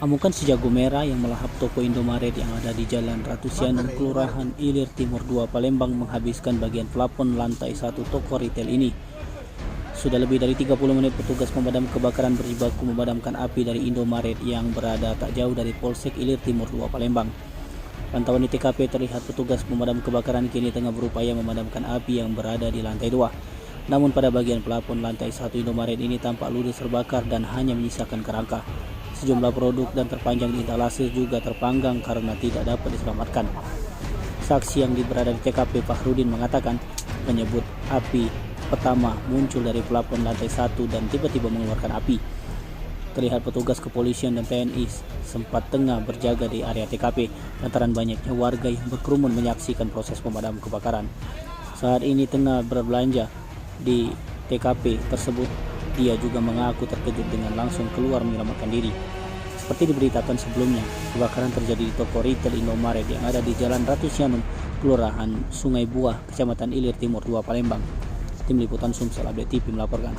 Amukan si jago merah yang melahap toko Indomaret yang ada di Jalan Ratu Sianung, Kelurahan Ilir Timur 2, Palembang menghabiskan bagian plafon lantai 1 toko retail ini. Sudah lebih dari 30 menit petugas pemadam kebakaran berjibaku memadamkan api dari Indomaret yang berada tak jauh dari Polsek Ilir Timur 2, Palembang. Pantauan di TKP terlihat petugas pemadam kebakaran kini tengah berupaya memadamkan api yang berada di lantai 2. Namun pada bagian plafon lantai 1 Indomaret ini tampak ludes terbakar dan hanya menyisakan kerangka. Sejumlah produk dan terpanjang di etalase juga terpanggang karena tidak dapat diselamatkan. Saksi yang berada di TKP, Fahrudin, mengatakan menyebut api pertama muncul dari plafon lantai 1 dan tiba-tiba mengeluarkan api. Terlihat petugas kepolisian dan TNI sempat tengah berjaga di area TKP lantaran banyaknya warga yang berkerumun menyaksikan proses pemadam kebakaran. Saat ini tengah berbelanja di TKP tersebut, dia juga mengaku terkejut dengan langsung keluar menyelamatkan diri. Seperti diberitakan sebelumnya, kebakaran terjadi di toko retail Indomaret yang ada di Jalan Ratu Sianung, Kelurahan Sungai Buah, Kecamatan Ilir Timur 2, Palembang. Tim Liputan Sumsel Update TV melaporkan.